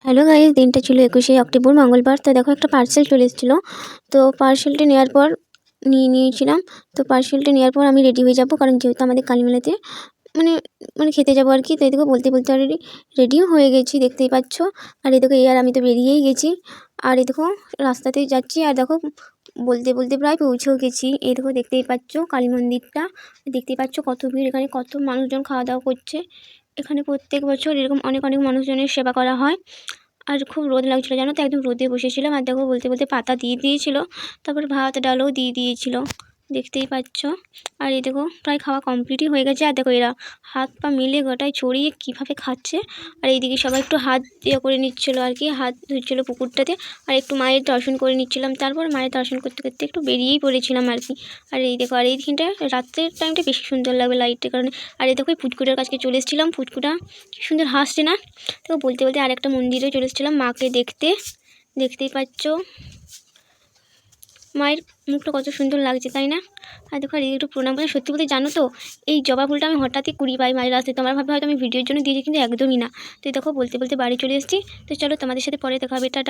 Hello guys, দিনটা ছিল 21শে October মঙ্গলবার। তো দেখো একটা পার্সেল চলে এসেছিলো। তো পার্সেলটি নেওয়ার পর নিয়েছিলাম। তো পার্সেলটি নেওয়ার পর আমি রেডি হয়ে যাব, কারণ যেহেতু আমাদের কালীমেলাতে মানে মানে খেতে যাবো আর কি। তো এই দেখো বলতে বলতে অলরেডি রেডিও হয়ে গেছি, দেখতেই পাচ্ছ। আর এই দেখো আর আমি তো বেরিয়েই গেছি। আর এই দেখো রাস্তাতেই যাচ্ছি, আর দেখো বলতে বলতে প্রায় পৌঁছেও গেছি। এই দেখো দেখতেই পাচ্ছ কালী মন্দিরটা, দেখতেই পাচ্ছ কত ভিড়, এখানে কত মানুষজন খাওয়া দাওয়া করছে। এখানে প্রত্যেক বছর এরকম অনেক অনেক মানুষজনের সেবা করা হয়। আর খুব রোদ লাগছিলো জানো তো, একদম রোদে বসেছিলাম। আর দেখো বলতে বলতে পাতা দিয়ে দিয়েছিলো, তারপর ভাত ডালও দিয়ে দিয়েছিলো, দেখতেই পাচ্ছ। আর এই দেখো প্রায় খাওয়া কমপ্লিটই হয়ে গেছে। আর দেখো এরা হাত পা মিলে গোটায় ছড়িয়ে কীভাবে খাচ্ছে। আর এইদিকে সবাই একটু হাত দিয়ে করে নিচ্ছিলো আর কি, হাত ধুচ্ছিলো পুকুরটাতে। আর একটু মায়ের দর্শন করে নিচ্ছিলাম, তারপর মায়ের দর্শন করতে করতে একটু বেরিয়েই পড়েছিলাম আর কি। আর এই দেখো, আর এইখানটা রাত্রের টাইমটা বেশি সুন্দর লাগবে লাইটের কারণে। আর এই দেখো এই পুচকুটার কাছে চলে এসেছিলাম, পুচকুটা কি সুন্দর হাসছে না। তো বলতে বলতে আরেকটা মন্দিরে চলে এসেছিলাম মাকে দেখতে, দেখতেই পাচ্ছ মায়ের মুখটা কত সুন্দর লাগছে, তাই না? আর দেখো একটু প্রণাম করে। সত্যি বলতে জানো তো, এই জবা ফুলটা আমি হঠাৎই কুড়ি পাই মায়ের রাস্তায়। তোমার ভাবে হয়তো আমি ভিডিওর জন্য দিয়েছি, কিন্তু একদমই না। তো দেখো বলতে বলতে বাড়ি চলে এসেছি। তো চলো তোমাদের সাথে পরে দেখা হবে, টাটা।